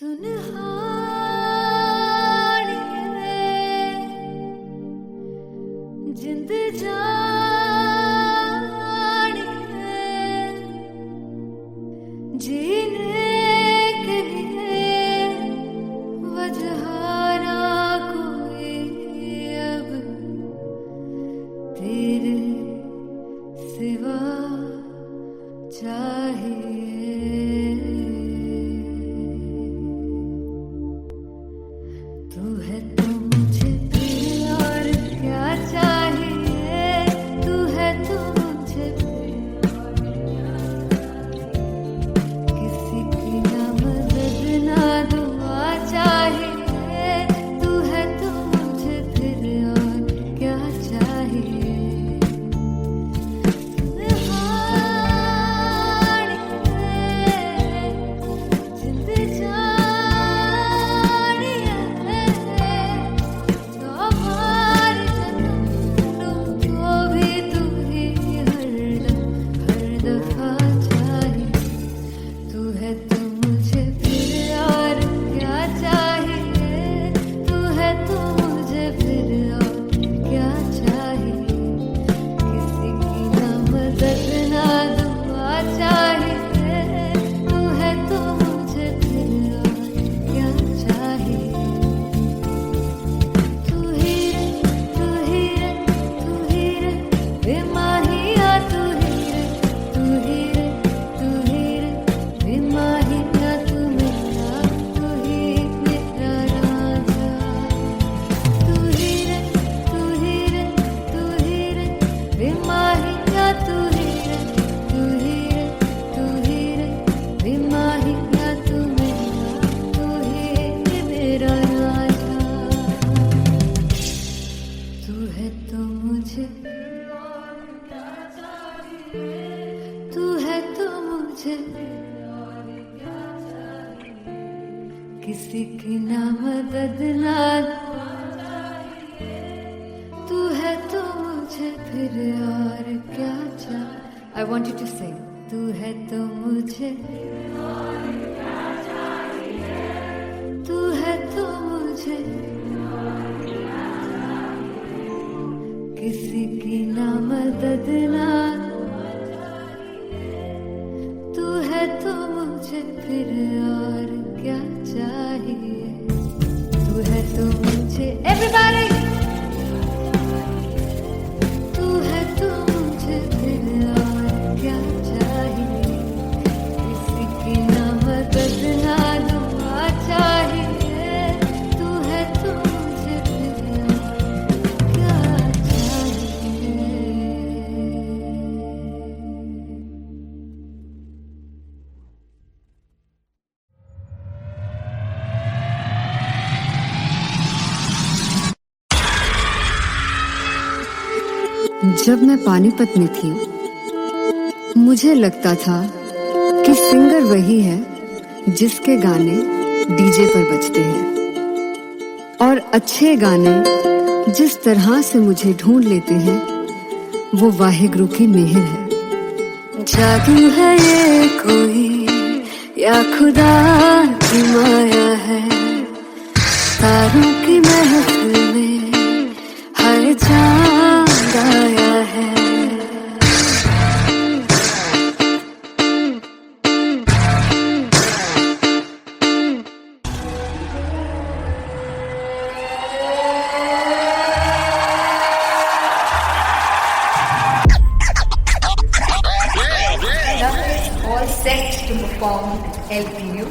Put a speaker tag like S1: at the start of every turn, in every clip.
S1: जिंद जान है जीने के लिए वजह ना कोई अब तेरे सिवा चाहिए। तू है तो मुझे और क्या चाहिए, तू है तो मुझे किसी की ना मदद ना दुआ चाहिए, तू है तो मुझे फिर और क्या चाहिए। किसी की ना मदद ना तू है तो मुझे फिर और क्या चाहिए। I want you to sing. तू है तो मुझे तू है तो मुझे किसी की ना मदद ना तू है तो मुझे फिर और क्या चाहिए। तू है तो मुझे everybody तू है तो मुझे फिर और क्या चाहिए। किसी की ना मदद ना दुआ चाहिए, तू है तो मुझे फिर और क्या चाहिए। जब मैं पानीपत में थी मुझे लगता था कि सिंगर वही है जिसके गाने डीजे पर बजते हैं, और अच्छे गाने जिस तरह से मुझे ढूंढ लेते हैं वो वाहिगुरु की मेहर है। जादू है ये कोई या खुदा की माया है, तारों की महफिल में हर चांद आया है।
S2: All set to perform LPU.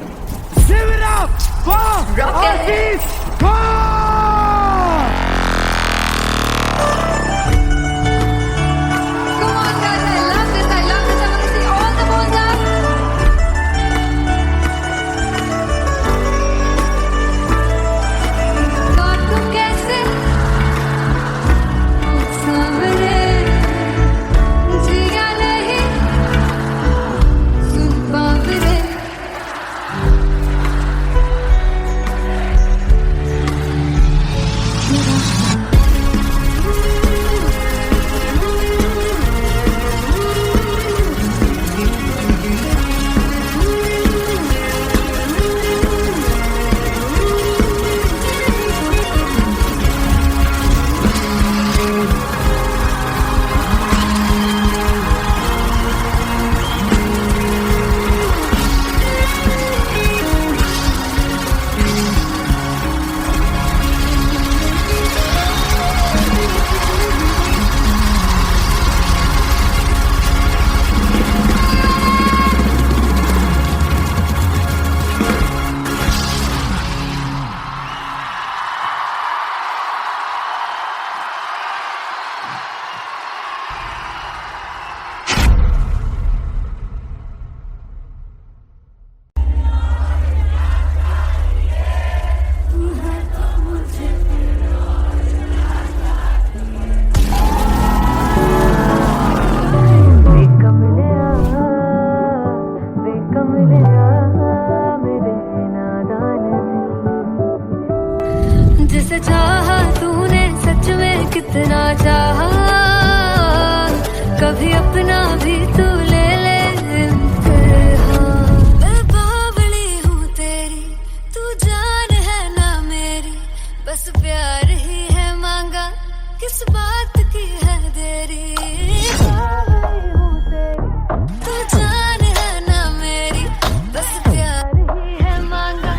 S3: Give it up for Artist
S2: Come on guys, I love this, I love this. I want to see all the balls up. God तुम कैसे सामने जिया नहीं सुन पावरे। जिसे चाहा तूने सच में कितना चाहा, कभी अपना भी तू ले ले इम्तिहान। मैं बावली हूँ तेरी, तू जान है ना मेरी, बस प्यार ही है मांगा, किस बात की है देरी। बावली हूँ तेरी, तू जान है ना मेरी, बस प्यार ही है मांगा।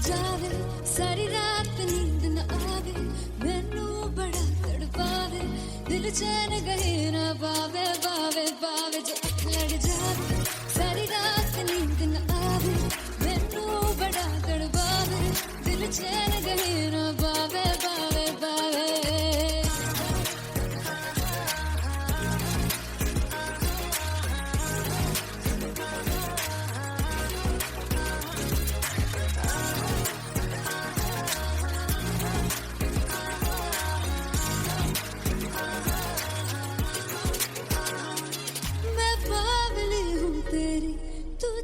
S2: जावे सारी रात नींद न आवे, मैनू बड़ा तड़पावे, दिल चैन गहे न पावे पावे पावे। जो अख लड़ जावे सारी रात नींद न आवे, मैनू बड़ा तड़पावे, दिल चैन गहे न पावे पावे पावे।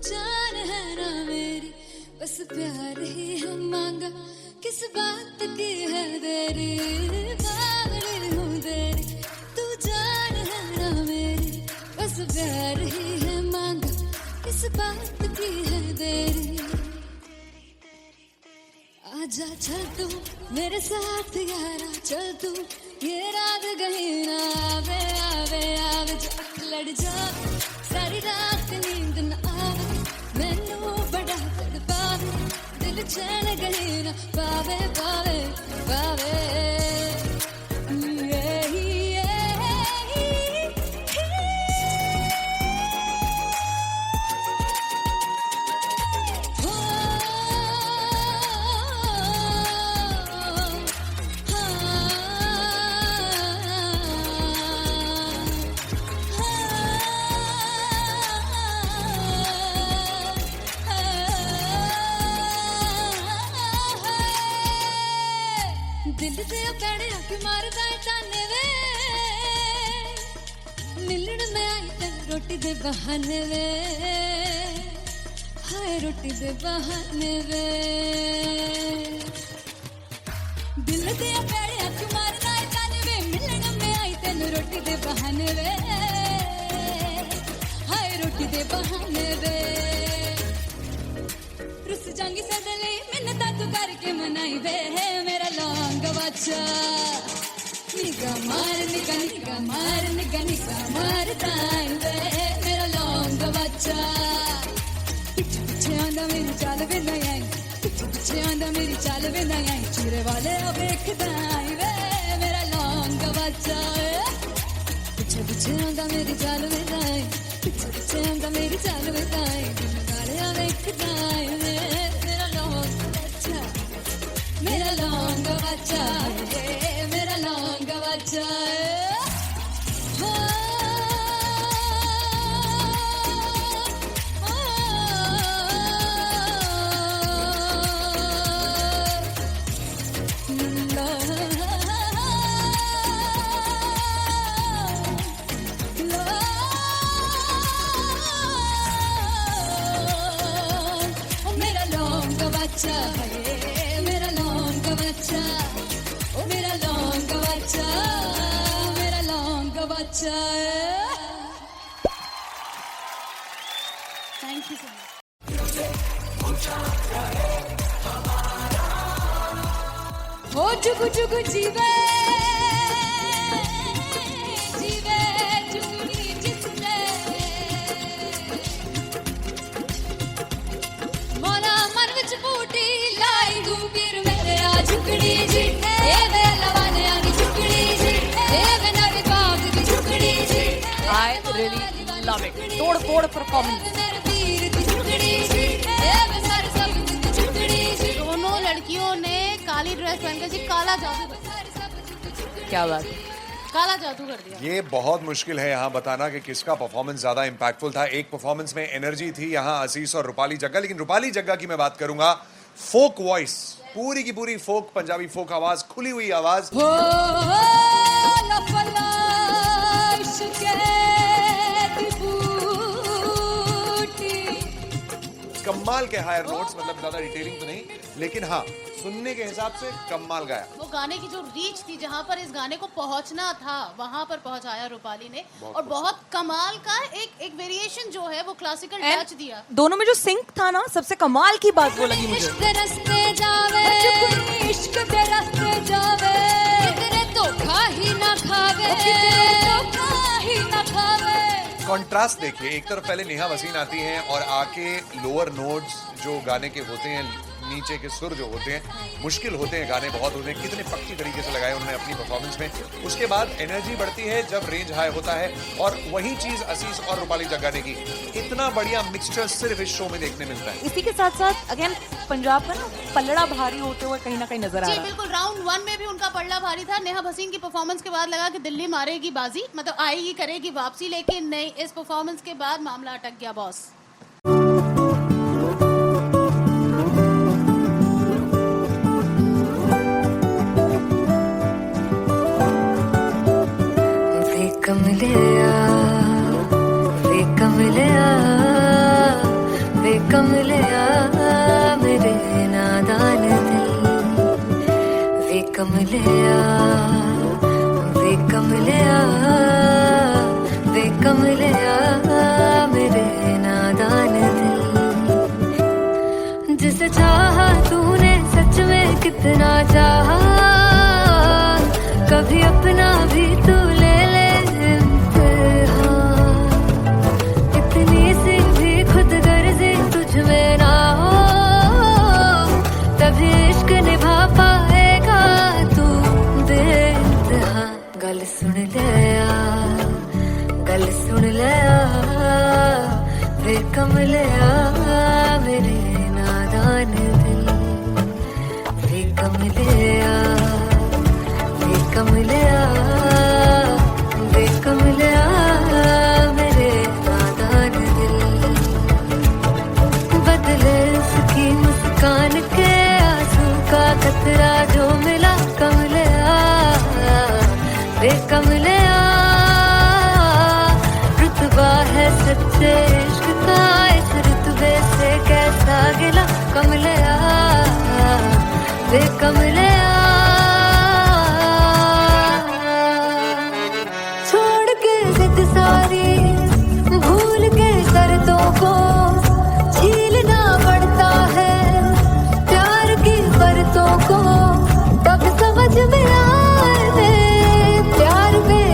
S2: जान है ना मेरी, बस प्यार ही है मांगा, किस बात की है देरी। बावली हूँ तेरी, तू जान है ना मेरी, बस प्यार ही है मांगा, किस बात की है देरी। आजा चल तू मेरे साथ यारा, चल तू ये रात गही ना आवे आवे आवे। जो अख लड़ जावे सारी रात नींद न आवे, मैनू बड़ा तड़पावे, दिल चैन गही ना पावे पावे पावे। दिल से पैड़े आके मारदा है ताने वे, मिलन में आई तेन रोटी दे बहाने वे, हाय रोटी दे बहाने वे। दिल से पैड़े आके मारदा है ताने वे, मिलन में आई तेन रोटी दे बहाने वे, हाय रोटी दे बहाने वे। रुस जांगी सदले मिन्नता तू करके मनाई वे, मेरा लौंग बच्चा निगा मार निगा निगा मार निगा निगा मार ताई वे, मेरा लौंग बच्चा। पीछे पीछे आंदा मेरी चाल वे नहीं आई, पीछे पीछे आंदा मेरी चाल वे नहीं आई, चूरे वाले अब देखदा आई वे, मेरा लौंग बच्चा। पीछे पीछे आंदा मेरी चाल वे नहीं आई, पीछे पीछे आंदा मेरी चाल वे नहीं आई, दिन वाले अब देखदा आई वे, मेरा लौंग बच्चा, मेरा लौंग बच्चा, मेरा लौंग बच्चा। मेरा लौंग बच्चा, मेरा लौंग बच्चा, ओ मेरा लौंग बच्चा, मेरा लौंग बच्चा। Thank you so much. हो जुगु जुगु जीवे जीवे जुगु
S4: really love it. तोड़ performance.
S5: दोनों लड़कियों ने काली ड्रेस पहनकर जी काला जादू कर दिया।
S4: क्या बात है।
S5: काला जादू कर दिया।
S6: ये बहुत मुश्किल है यहाँ बताना कि किसका परफॉर्मेंस ज्यादा इंपैक्टफुल था। एक परफॉर्मेंस में एनर्जी थी यहाँ असीस और रूपाली जग्गा, लेकिन रूपाली जग्गा की मैं बात करूंगा, फोक वॉइस, पूरी की पूरी फोक, पंजाबी फोक आवाज, खुली हुई आवाज। कमाल के हायर नोट्स, मतलब ज्यादा डिटेलिंग तो नहीं, लेकिन हाँ सुनने के हिसाब से कमाल गाया।
S5: वो गाने की जो रीच थी, जहाँ पर इस गाने को पहुंचना था वहां पर पहुंचाया रूपाली ने, और बहुत कमाल का एक वेरिएशन जो है वो क्लासिकल टच दिया।
S4: दोनों में जो सिंक था ना, सबसे कमाल की बात वो लगी मुझे।
S2: इश्क दे रस्ते जावे, इश्क दे रस्ते जावे, कितने धोखा ही ना खावे, धोखा ही ना खावे।
S6: कॉन्ट्रास्ट देखिए, एक तरफ पहले नेहा वसीन आती हैं और आके लोअर नोट्स जो गाने के होते हैं, नीचे के सुर जो होते हैं, मुश्किल होते हैं गाने बहुत होते हैं, कितने पक्की तरीके से लगाए उन्होंने अपनी परफॉर्मेंस में। उसके बाद एनर्जी बढ़ती है जब रेंज हाई होता है, और वही चीज असीस और रूपाली जग्गा ने की। इतना बढ़िया मिक्सचर सिर्फ इस शो में देखने मिलता है।
S4: इसी के साथ साथ अगेन पंजाब का ना पलड़ा भारी होते हुए कहीं ना कहीं नजर आ
S5: जी
S4: रहा है।
S5: बिल्कुल, राउंड 1 में भी उनका पलड़ा भारी था। नेहा भसीन की परफॉर्मेंस के बाद लगा कि दिल्ली मारेगी बाजी, मतलब आएगी, करेगी वापसी, लेकिन नहीं, इस परफॉर्मेंस के बाद मामला अटक गया बॉस।
S1: वे कमलिया मेरे नादान दिल, वे कमलिया मेरे नादान दिल। जिसे चाहा तूने सच में कितना चाहा, कभी अपना भी तू ले ले इम्तिहान। इतनी सी भी खुद गर्जी तुझ में ना हो, तभी इश्क निभा पाएगा तू बेइंतहा। गल सुन लिया, गल सुन लिया, वे कमलिया मेरे नादान दिल, वे कमलिया, वे कमलिया, वे कमलिया मेरे नादान दिल। बदले उसकी मुस्कान के आंसू का कतरा जो मिला, कमलिया, वे कमलिया। रुतबा है सच्चे इश्क का, इस रुतबे से कैसा गिला, कमलिया, वे कमलिया। छोड़ के जिद सारी, भूल के शर्तों को, झीलना पड़ता है प्यार की बरतों को। तब समझ में आए प्यार में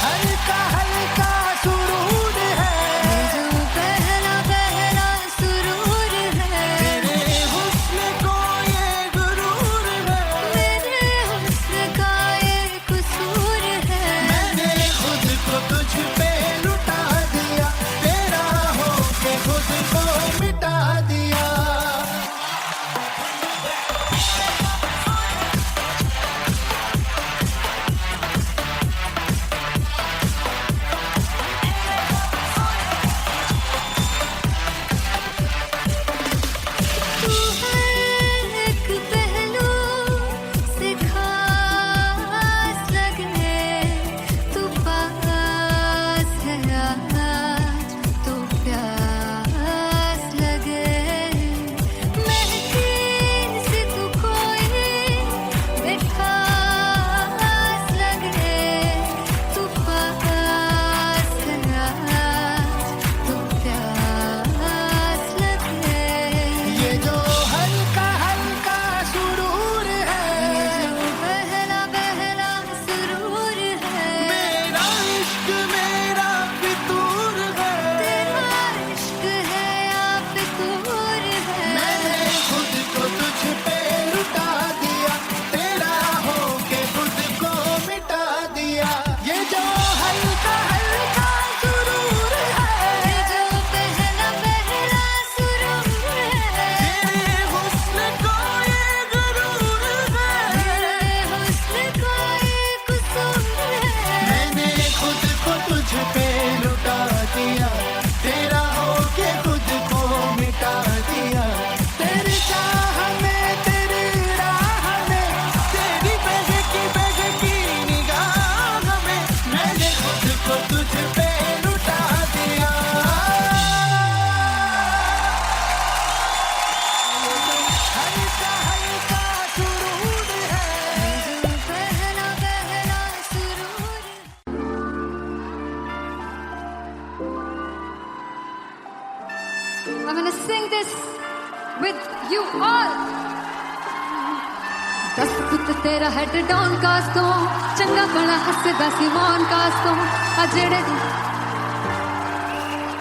S3: हल्का हल्का सुरूर है,
S2: जो पहला पहला सुरूर है,
S3: तेरे हुस्न को ये गुरूर है,
S2: मेरे हुस्न का ये कसूर है।
S3: मैंने खुद को तुझ पे लुटा दिया, तेरा होके खुद को मिटा दिया।
S2: तू हर एक पहलू से खास लगे, तू पास है आज तो प्यास लगे। महकी सी तू कोई मिठास लगे, तू पास है आज तो प्यास लगे।
S3: ये जो हल्का हल्का सुरूर है,
S2: जो पहला पहला सुरूर है,
S3: मेरा इश्क मेरा फितूर है,
S2: तेरा इश्क है या फितूर है।
S3: मैंने खुद को तुझ पे लुटा दिया, तेरा होके खुद को मिटा दिया। ये जो हल्का हल्का सुरूर है,
S2: ये जो पहला पहला सुरूर है,
S3: तेरे हुस्न को ये गुरूर है,
S2: मेरे हुस्न का ये कसूर है।
S3: मैंने खुद को तुझ पे लुटा दिया, तेरा होके खुद को मिटा दिया। तेरी चाह में तेरी राह में, तेरी बहकी निगाह में, मैंने खुद को तुझ पे लुटा दिया। हल्का हल्का सुरूर है,
S2: जो पहला पहला सुरूर है। I'm gonna sing this with you all. दस पुत तेरा हेड डाउन कास तो चंगा भला हसदा सी मौन कास तो आ जेड़े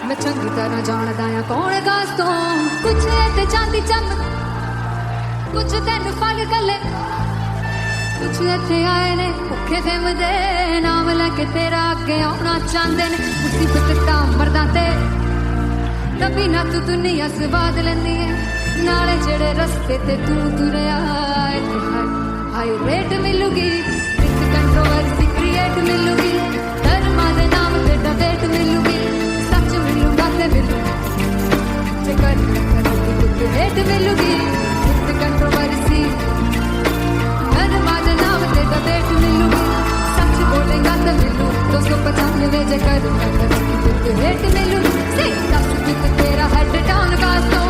S2: मैं चंगी तरह जानदा आ कौन कास तो कुछ ते चांदी चम कुछ तेन फल गले कुछ इत्थे आए ने भुखे फिमदे नाम लैके तेरा अगे आउणा चाहंदे ने मुसीबत दा मरदा ते तभी ना तू दुनिया स्वाद लैंदी है नाले जेड़े रस्ते ते तू तुरया इत्थे हाई रेट मिलूगी विद कंट्रोवर्सी क्रिएट मिलूगी धर्मा दे नाम ते डिबेट मिलूगी सच मिलूगा ते मिलू जे कर कुछ रेट मिलूगी विद कंट्रोवर्सी धर्मा दे नाम ते डिबेट मिलूगी सच बोलेगा तो मिलू 295 जे कर कुछ रेट मिलूगी से दस कुछ तेरा हेड डाउन कास तो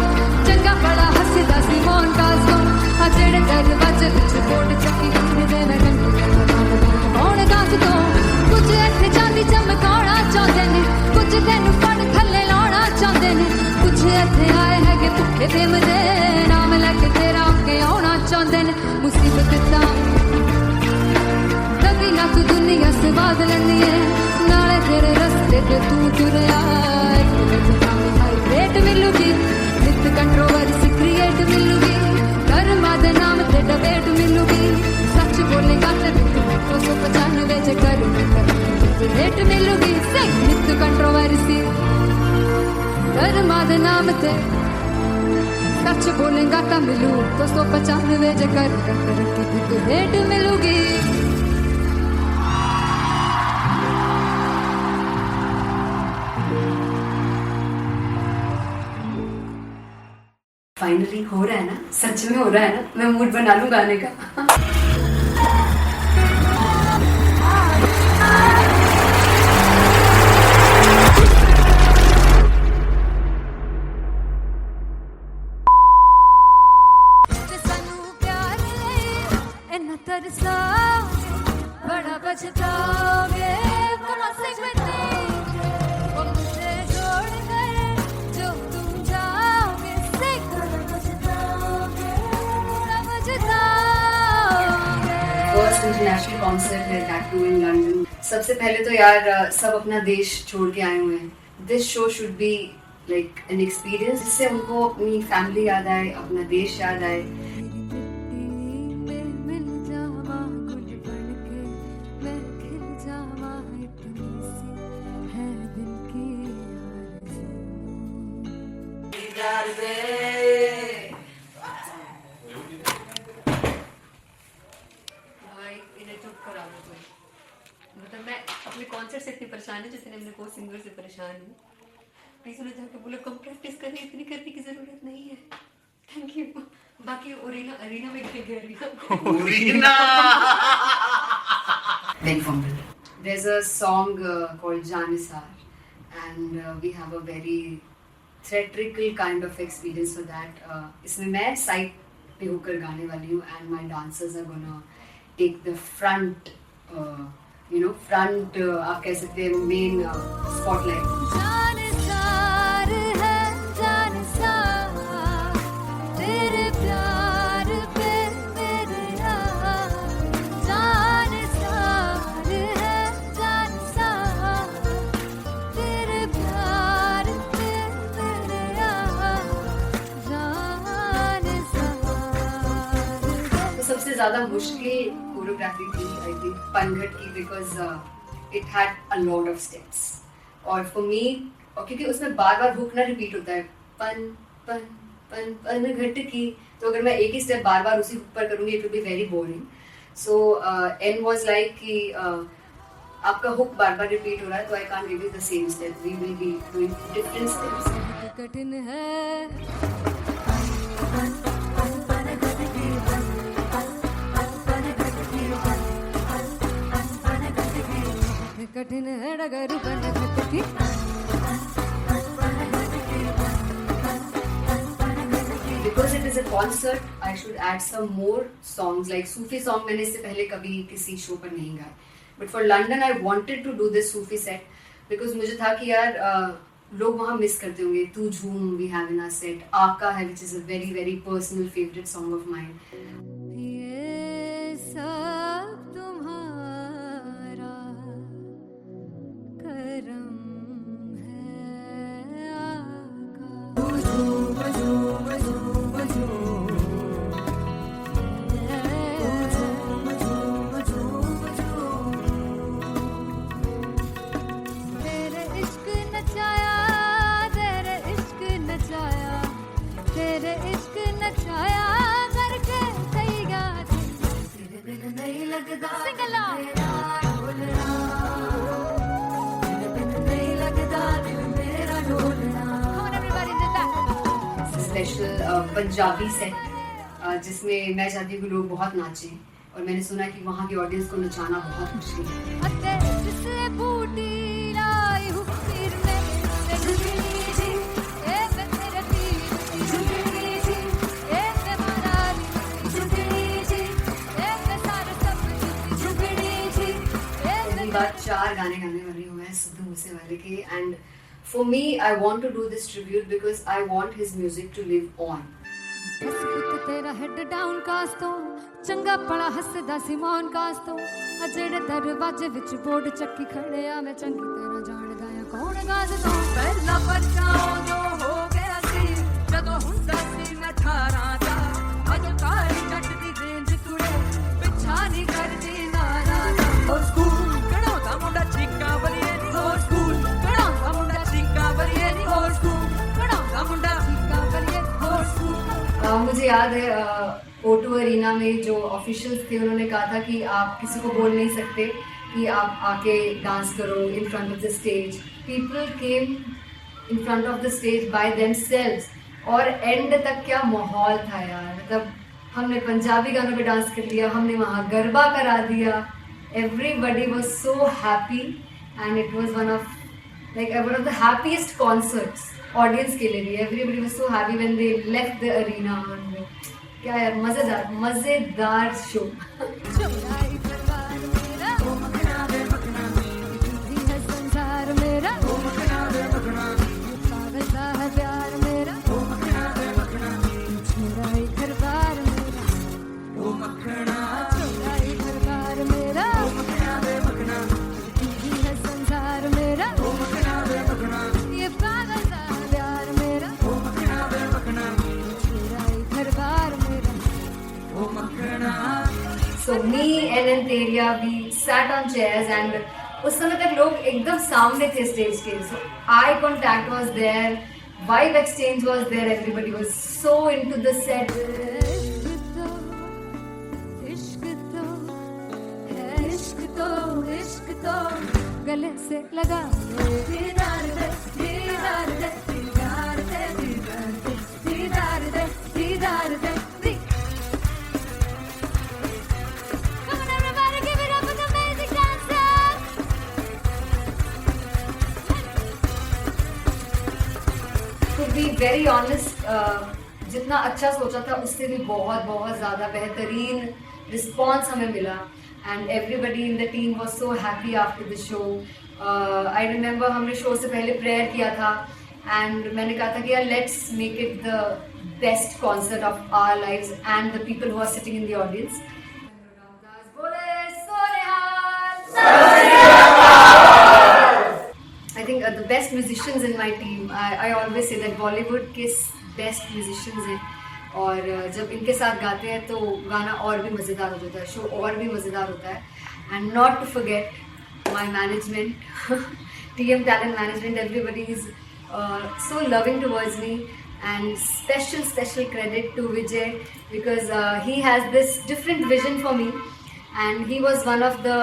S2: चंगा बड़ा हसदा सी मौन कास तो आ जेड़े दरवाजे विच बोर्ड चक्की दे मैं कौन कास तो कुछ इत्थे चांदी चमकाउणा चाहंदे ने कुछ तैनू फड़ थल्ले लाउणा चाहंदे ने कुछ इत्थे आए हैगे भुखे फिमदे नाम लैके तेरा अगे आउणा चाहंदे ने मुसीबत दा कभी ना तू दुनिया स्वाद लैंदी है नाले तेरे रस्ते ते तू तुरया हाई रेट मिलूगी विद कंट्रोवर्सी क्रिएट मिलूगी धर्मा दे नाम ते डिबेट मिलूगी सच बोलेगा ते 295 जे कर रेट मिलूगी से विद कंट्रोवर्सी धर्मा दे नाम ते सच बोलेगा तो मिलू 295 जे कर रेट मिलूगी
S1: फाइनली हो रहा है ना, सच में हो रहा है ना, मैं मूड बना लूं गाने का।
S2: बड़ा पछताओगे बड़ा मुझे छोड़ कर जो तुम जाओगे बड़ा पछताओगे
S1: फर्स्ट इंटरनेशनल कॉन्सर्ट है, दैट टू इन लंदन। सबसे पहले तो यार सब अपना देश छोड़ के आए हुए हैं। This show should be like an experience, जिससे उनको अपनी फैमिली याद आए, अपना देश याद आए।
S7: मतलब मैं अपने कॉन्सर्ट से इतनी परेशान हूँ जितने अपने को सिंगर से परेशान हूँ। प्लीज उन्हें जाके बोलो कम प्रैक्टिस करें, इतनी करने की जरूरत नहीं है। Thank you. बाकी अरीना में गई arena
S1: Very humble. There's a song called Janisar, and we have a very theatrical kind of experience for that. इसमें मैं साइड पे होकर गाने वाली हूँ, and my dancers are gonna take the front, front आप कह सकते हैं main spotlight.
S2: जानसार है जानसार, तेरे प्यार पे मेरे यार। जानसार है जानसार, तेरे प्यार पे मेरे यार। जानसार
S1: तो सबसे ज़्यादा मुश्किल कोरियोग्राफी थी आई थिंक पनघट की, because it had a lot of steps. और फॉर मी, और क्योंकि उसमें बार बार हुक ना रिपीट होता है, पन पन पन पन घट की, तो अगर मैं एक ही स्टेप बार बार उसी हुक पर करूंगी it will be very boring. So and was like कि आपका हुक बार बार रिपीट हो रहा है, तो I can't give you the same step, we will be doing different steps.
S2: कठिन है कठिन है डगर बनत की।
S1: Because it is a concert, I should add some more songs, like Sufi song मैंने इससे पहले कभी किसी शो पर नहीं गाए। But for London I wanted to do this Sufi set because मुझे था कि यार लोग वहाँ मिस करते होंगे। तू झूम we have in our set, आका है which is a very very personal favorite song of mine.
S2: ये सब तुम्हारा करम है आका। तेरे इश्क नचाया, तेरे इश्क नचाया, तेरे इश्क नचाया करके सैया तेरे बिन नहीं लगदा सिंगला ढोलना, तेरे बिन नहीं लगदा दिल मेरा ढोलना। Come on everybody, do that.
S1: Special Punjabi set जिसमें मैं चाहती हूँ कि लोग बहुत नाचें, और मैंने सुना कि वहाँ की ऑडियंस को नचाना बहुत मुश्किल है।
S2: अते जिसले बूटी लाई हूँ सिर में, ते झुमरी जी, ए मैं तेरे तीर झुमरी जी, ए मैं मारा झुमरी जी, ए मैं सारे सब झुमरी जी, ए
S1: पहली बार 4 गाने गाने वाली हूँ मैं सिद्धू मूसेवाले के, and for me I want to do this tribute because I want his music to live on.
S2: बस पुत तेरा हेड डाउन कास तो चंगा पड़ा हसदा सिमोन कास तो आ जेड़े दरवाजे विच बोर्ड चक्की खड़े आ मैं चंगी तरह जानदा आ कौन गाज तो पहला बच्चा जो हो गया सी जदों हुंदा सी मैं 18 दा अज काली जट दी रेंज कुड़े पिछा नहीं करदी नारा हो स्कूल कढ़ाउंदा मुंडा चीका बलिए नी हो स्कूल कढ़ाउंदा मुंडा चीका बलिए नी हो स्कूल कढ़ाउंदा मुंडा चीका बलिए हो स्कूल।
S1: मुझे याद है O2 अरीना में जो ऑफिशियल्स थे उन्होंने कहा था कि आप किसी को बोल नहीं सकते कि आप आके डांस करो in front of the stage. People came in front of the stage by themselves, और एंड तक क्या माहौल था यार। मतलब हमने पंजाबी गानों पे डांस कर लिया, हमने वहाँ गरबा करा दिया, everybody was so happy and it was one of the happiest concerts audience के लिए भी। Everybody was so happy when they left the arena. क्या यार, मजेदार शो।
S2: चुराई परवार मेरा ओ मखना दे मखना दी है संसार मेरा ओ मखना दे मखना पागल सा है प्यार मेरा ओ मखना दे मखना चुराई परवार मेरा ओ मखना चुराई परवार
S8: me and Antelia, we sat on chairs and उस समय तक लोग एकदम सामने थे स्टेज के. So eye contact was there, vibe exchange was there, everybody was so into the set.
S2: इश्क तो गले से लगा दीदार दे दीदार दे दीदार दे दीदार दे दीदार दे. Come on everybody, give it up for the amazing dancers.
S8: To be very honest, जितना अच्छा सोचा था उससे भी बहुत बहुत ज़्यादा बेहतरीन रिस्पॉन्स हमें मिला. And everybody in the team was so happy after the show. I remember हमने शो से पहले प्रेयर किया था and मैंने कहा था कि यार let's make it the best concert of our lives and the people who are sitting in the audience. I think the best musicians in my team. I always say that Bollywood के best musicians हैं. और जब इनके साथ गाते हैं तो गाना और भी मज़ेदार हो जाता है, शो और भी मज़ेदार होता है. And not to forget my management, TM Talent Management, everybody is so loving towards me. And special credit to Vijay because he has this different vision for me and he was one of the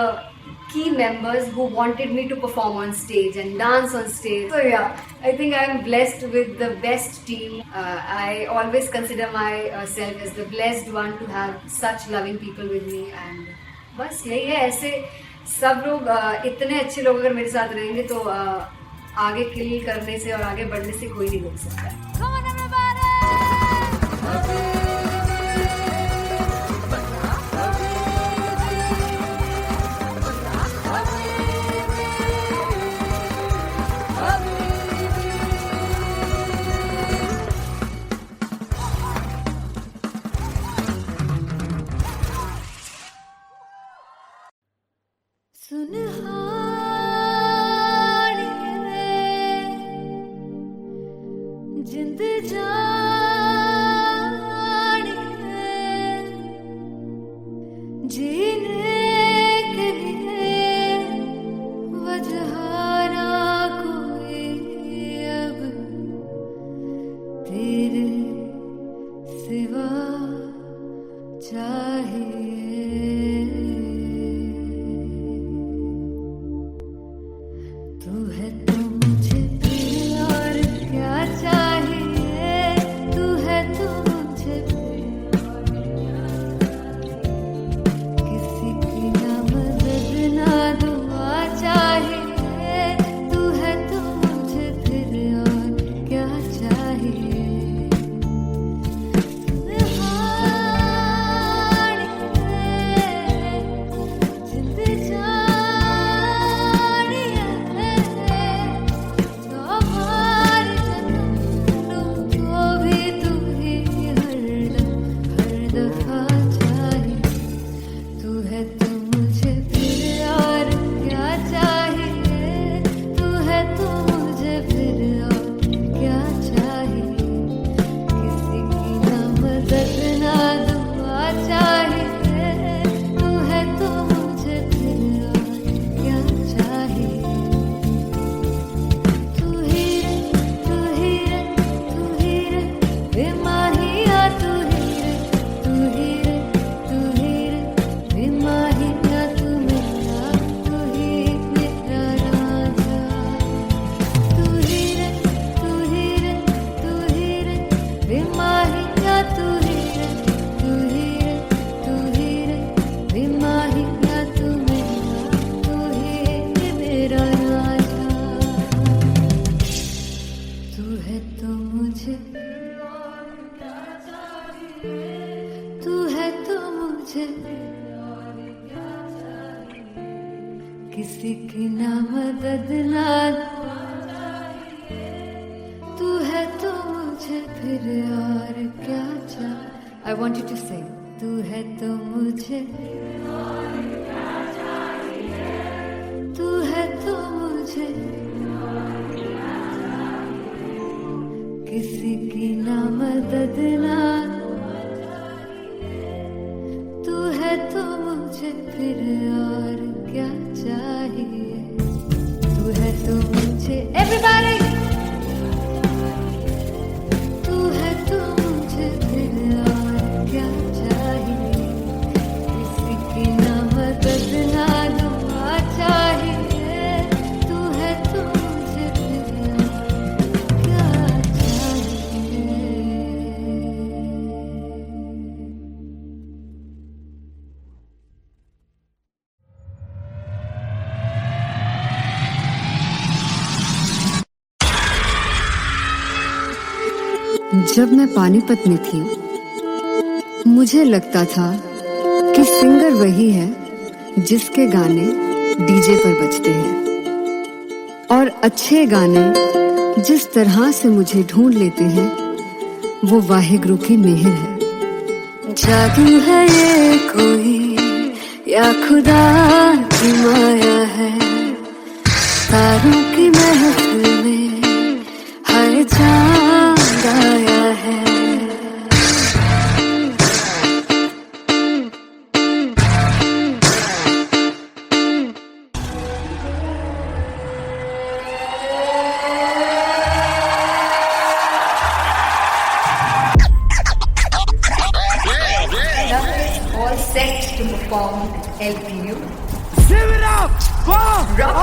S8: key members who wanted me to perform on stage and dance on stage. So yeah, I think I'm blessed with the best team. I always consider myself as the blessed one to have such loving people with me. And बस यही है, ऐसे सब लोग इतने अच्छे लोग अगर मेरे साथ रहेंगे तो आगे किल करने से और आगे बढ़ने से कोई नहीं रोक सकता है.
S2: Come on everybody. जिंद जान जीने के लिए वजह ना कोई अब तेरे सिवा चाहिए. तू है तो मुझे फिर और क्या चाहिए. तू है तो मुझे फिर और क्या चाहिए. किसी की ना मदद ना दुआ चाहिए. तू है तो मुझे फिर और क्या चाहिए. जिंद किसी की ना मदद ना तू है तो मुझे फिर और क्या चाहिए. I want you to sing. तू है तो मुझे तू है तो मुझे किसी की ना मदद ना तू है तो मुझे
S1: जब मैं पानीपत में थी, मुझे लगता था कि सिंगर वही है जिसके गाने डीजे पर बजते हैं, और अच्छे गाने जिस तरह से मुझे ढूंढ लेते हैं वो वाहिगुरु की मेहर है। जादू है ये कोई या खुदा की माया है, तारों की महफिल में हर चांद आया है।
S8: All set to perform LPU.
S3: Give it up for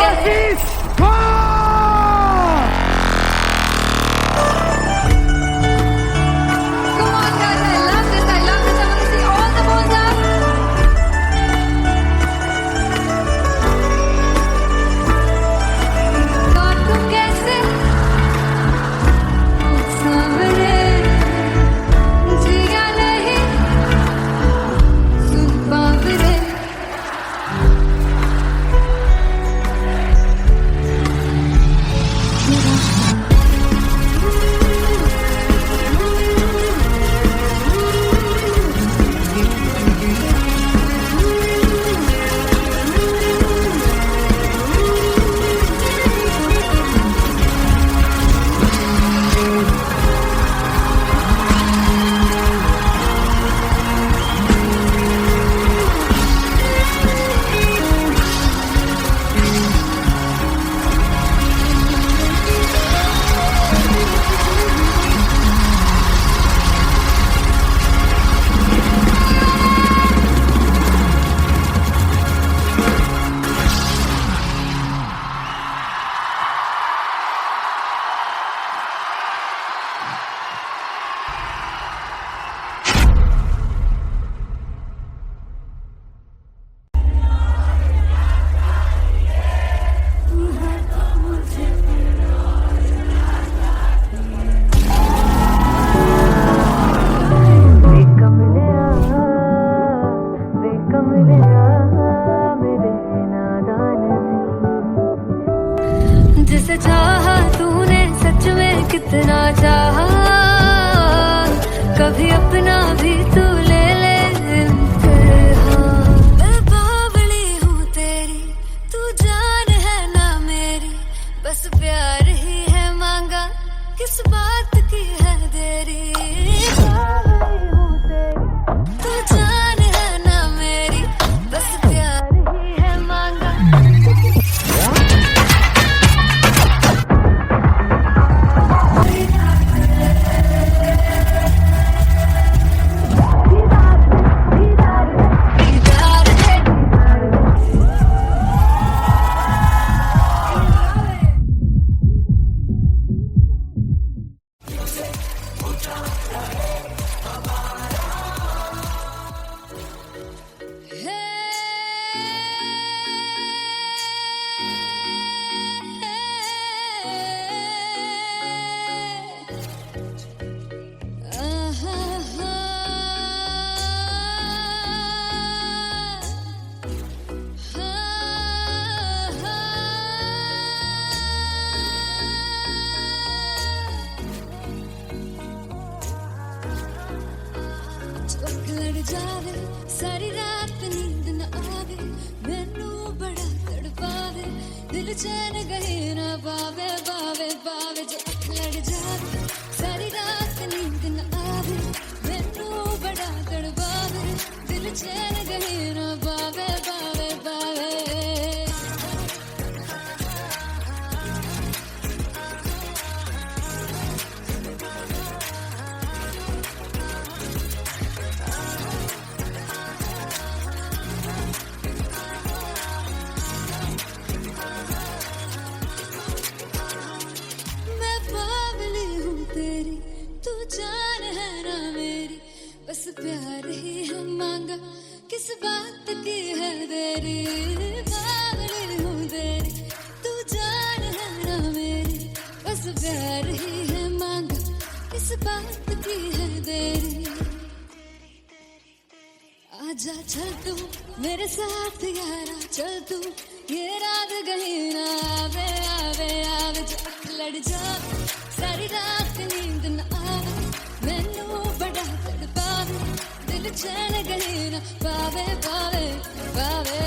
S3: Aziz Khan!
S2: Come on, guys, I love this. I love this. I want to see all the balls up. काटूं कैसे सामने जिया नहीं सुन पावरे। जिसे चाहा तूने सच में कितना चाहा, कभी अपना भी तू ले ले इम्तिहान। मैं बावली हूँ तेरी, तू जान है ना मेरी, बस प्यार ही है मांगा, किस बात की है देरी। बावली हूँ तेरी, तू जान है ना मेरी, बस प्यार ही है मांगा। लड़ जावे सारी रात नींद न आवे, मैनू बड़ा तड़पावे, दिल चैन गहे ना पावे पावे पावे। जो लड़ जावे सारी रात नींद न आवे, मैनू बड़ा तड़पावे, दिल चैन गहे ना पावे पावे पावे। बस प्यार ही हम मांगा, किस बात की चल तू मेरे साथ यारा, चल तू ये रात कहीं ना आवे आवे आवे, जो अख लड़ जा सारी रात नींद न आवे, मैनू बड़ा तड़पावे, दिल चैन कहीं ना पावे पावे पावे।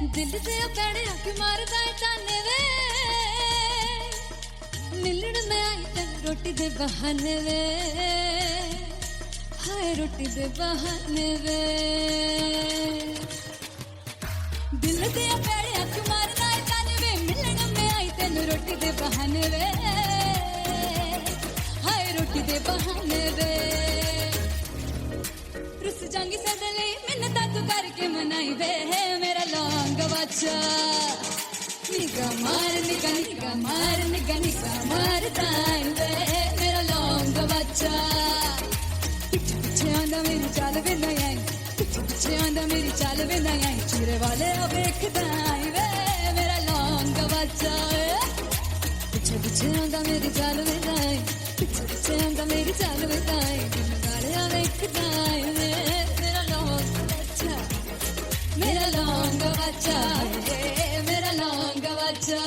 S2: दिल से पैड़े अख मारदा है ताने वे, मिलन में आई तन रोटी दे बहाने वे, हाय रोटी दे बहाने वे। दिल से पैड़े अख मारदा है ताने वे, मिलन में आई तन रोटी दे बहाने वे, हाय रोटी दे बहाने वे। रुस जांगी सदले मिन्नता तू करके मनाई वे, मेरा लौंग बच्चा निगा मार निगा निगा मार निगा निगा मार ताई वे, मेरा लौंग बच्चा। पीछे पीछे आंदा मेरी चाल वे ना आई, पीछे पीछे आंदा मेरी चाल वे ना आई, चूरे वाले वेखदा आई वे, मेरा लौंग बच्चा। पीछे पीछे आंदा मेरी चाल वे ना आई, पीछे पीछे आंदा मेरी चाल वे ना आई, दिन वाले वेखदा आई वे, मेरा लौंग बच्चा, मेरा लौंग बच्चा, मेरा लौंग बच्चा।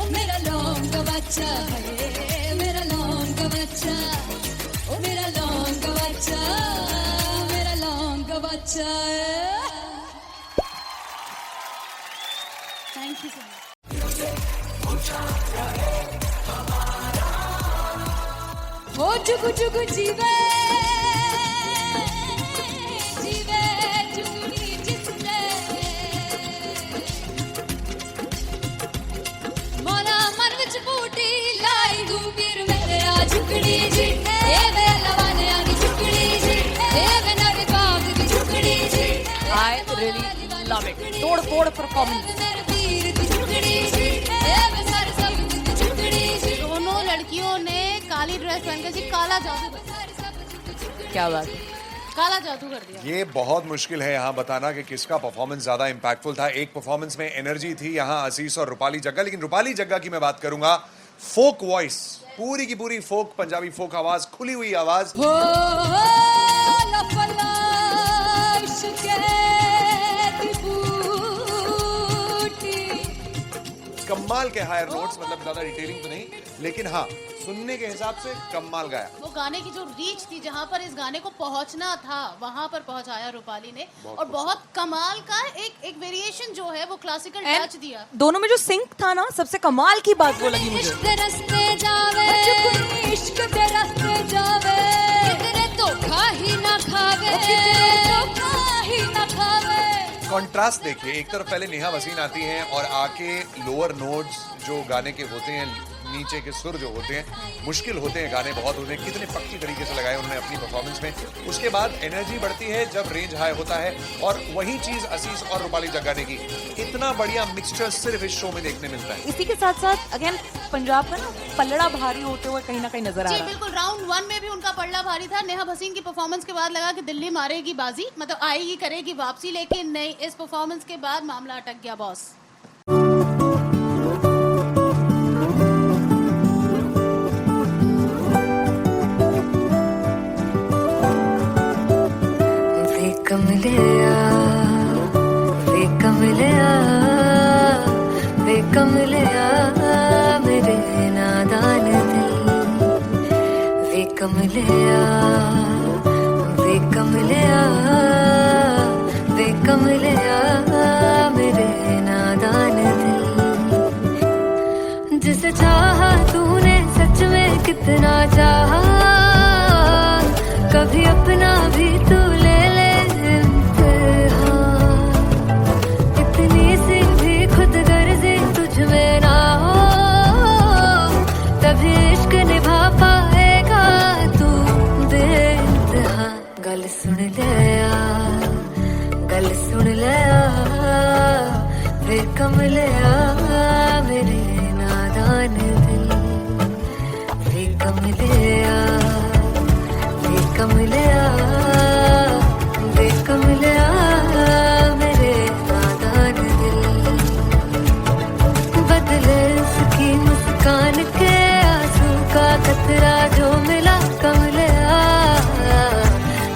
S2: मेरा लौंग बच्चा, मेरा लौंग बच्चा, ओ मेरा लौंग बच्चा, मेरा लौंग बच्चा। Thank you so much. हो जुगु जुगु जीवे जीवे जुगनी जिसने, मोरा मन विच बूटी लाई गुबीर मेरे आ झुकड़ी जी, ए वे लवाने आ झुकड़ी जी, ए वे नवी बाग दी झुकड़ी जी।
S4: I really love it. तोड़ फोड़ परफॉर्मेंस।
S2: मेरे वीर दी झुकड़ी जी, ए वे सारे सब दी झुकड़ी जी।
S5: दोनों लड़कियों ने काली ड्रेस पहनकर जी काला जादू कर दिया,
S4: क्या बात है।
S5: काला जादू कर दिया।
S6: ये बहुत मुश्किल है यहाँ बताना कि किसका परफॉर्मेंस ज्यादा इंपैक्टफुल था। एक परफॉर्मेंस में एनर्जी थी यहाँ असीस और रूपाली जग्गा, लेकिन रूपाली जग्गा की मैं बात करूंगा, फोक वॉइस, पूरी की पूरी फोक, पंजाबी फोक आवाज, खुली हुई आवाज।
S2: हो लफला इश्क़े दी बूटी।
S6: कमाल के हायर नोट्स, मतलब ज्यादा डिटेलिंग तो नहीं, लेकिन हाँ सुनने के हिसाब से कमाल गाया।
S5: वो गाने की जो रीच थी, जहाँ पर इस गाने को पहुंचना था वहां पर पहुंचाया रूपाली ने, और बहुत कमाल का एक वेरिएशन जो है वो क्लासिकल टच दिया।
S4: दोनों में जो सिंक था ना, सबसे कमाल की बात वो लगी मुझे।
S2: इश्क दे रस्ते जावे, इश्क दे रस्ते जावे, कितने धोखा ही ना खावे, कितने धोखा ही ना खावे।
S6: कॉन्ट्रास्ट देखिए, एक तरफ पहले नेहा वसीन आती हैं और आके लोअर नोट्स जो गाने के होते हैं, नीचे के सुर जो होते हैं, मुश्किल होते हैं, गाने बहुत होते हैं, कितने पक्की तरीके से लगाए उन्होंने अपनी परफॉर्मेंस में। उसके बाद एनर्जी बढ़ती है जब रेंज हाई होता है, और वही चीज असीस और रूपाली जग्गा ने की। इतना बढ़िया मिक्सचर सिर्फ इस शो में देखने मिलता है।
S4: इसी के साथ साथ अगेन पंजाब का ना पलड़ा भारी होते हुए कहीं ना कहीं नजर आ
S5: जी
S4: रहा है।
S5: बिल्कुल, राउंड 1 में भी उनका पलड़ा भारी था। नेहा भसीन की परफॉर्मेंस के बाद लगा कि दिल्ली मारेगी बाजी, मतलब आएगी करेगी वापसी, लेकिन नहीं, इस परफॉर्मेंस के बाद मामला अटक गया बॉस।
S9: कमलिया मेरे नादान दिल, वे कमलिया, वे कमलिया, वे कमलिया मेरे नादान दिल। जिसे चाहा तूने सच में कितना गल सुन लिया वे कमलिया मेरे नादान दिल वे कमलिया वे कमलिया वे कमलिया मेरे नादान दिल बदले उसकी मुस्कान के आंसू का कतरा जो मिला कमलिया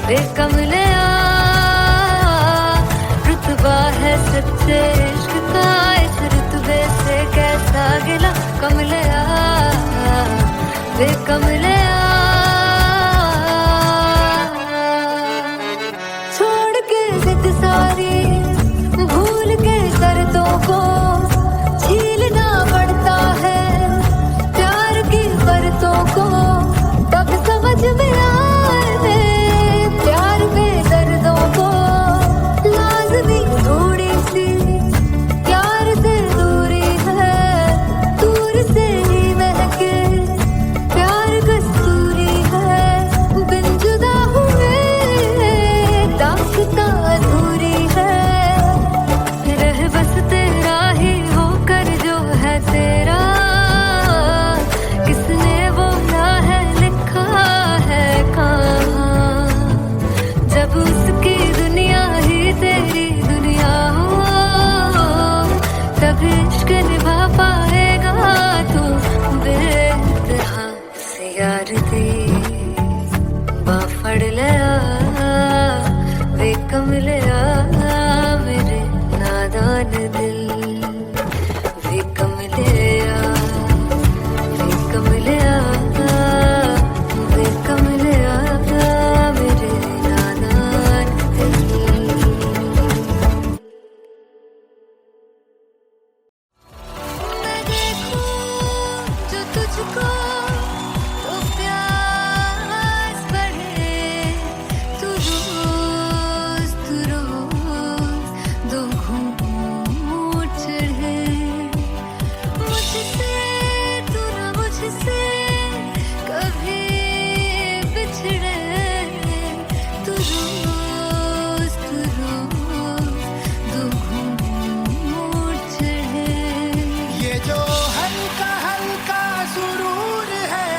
S9: वे कमलिया रुतबा है सच्चे इश्क का इस रुतबे से कैसा गिला कमलिया वे कमलिया छोड़ के जिद सारी भूल के शर्तों को झीलना पड़ता है प्यार की शर्तों को तब समझ में आए प्यार में दर्दों को लाज़मी थोड़ी सी प्यार से दूरी है दूर से ही महके प्यार कस्तूरी है बिन जुदा हुए दास्तां अधूरी है रह बस तेरा ही होकर जो है तेरा किसने बोला है लिखा है कहाँ जब उसकी दुनिया ही तेरी दुनिया हो तब इश्क निभा पाएगा तू बेइंतहा से यार दी बाफड़ लिया वे कमलिया मेरे नादान दिल वे कमलिया वे कमलिया वे कमलिया मेरे नादान दिल मैं देखूं जो तुझको तो प्यास बढ़े तू रोज दो घूंट चढ़े मुझसे तू ना मुझसे कभी बिछड़े तू रोज दो घूंट चढ़े
S3: ये जो हल्का हल्का सुरूर है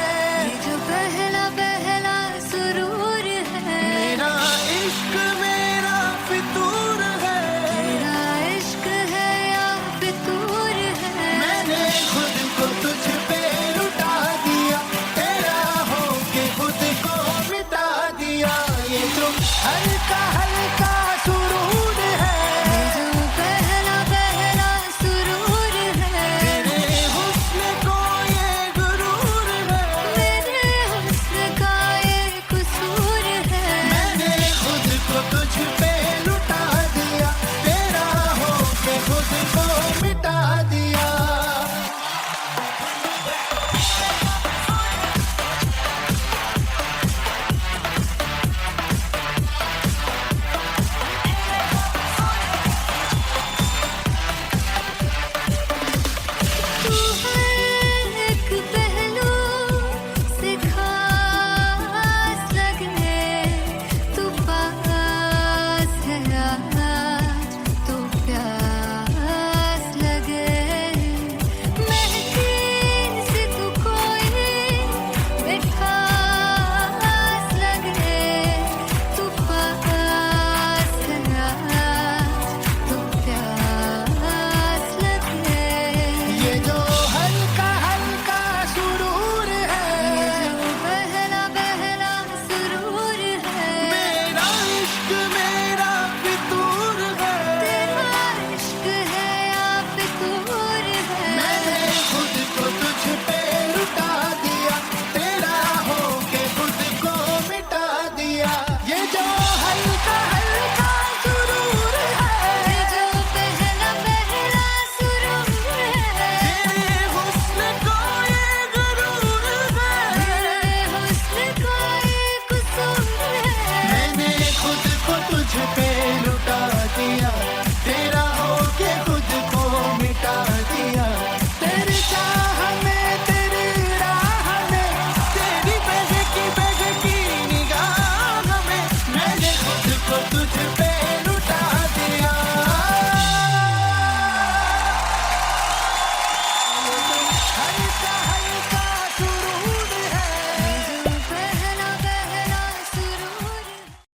S9: ये जो पहला पहला सुरूर है
S3: मेरा इश्क मेरा फितूर है
S9: तेरा इश्क है या फितूर है
S3: मैंने खुद को तुझ पे लुटा दिया तेरा होके खुद को मिटा दिया ये जो हल्का हल्का सुरूर है
S9: ये जो पहला पहला सुरूर है
S3: तेरे हुस्न को ये गुरूर है
S9: मेरे हुस्न का ये कसूर है
S3: मैंने खुद को तुझ पे लुटा दिया तेरा होके खुद को मिटा दिया
S9: तू हर एक पहलू से खास लगे तू पास है आज तो प्यास लगे महके से तू कोई मिठास लगे तू पास है आज तो प्यास लगे
S3: ये जो हल्का हल्का सुरूर है
S9: ये जो पहला पहला सुरूर है
S3: मेरा इश्क मेरा फितूर है
S9: तेरा इश्क है या फितूर है
S3: मैंने खुद को तुझ पे लुटा दिया तेरा होके खुद को मिटा दिया ये जो हल्का हल्का सुरूर है
S9: ये जो पहला पहला सुरूर है
S3: तेरे हुस्न को ये गुरूर है
S9: तेरे हुस्न का ये कसूर है
S3: मैंने खुद को तुझ पे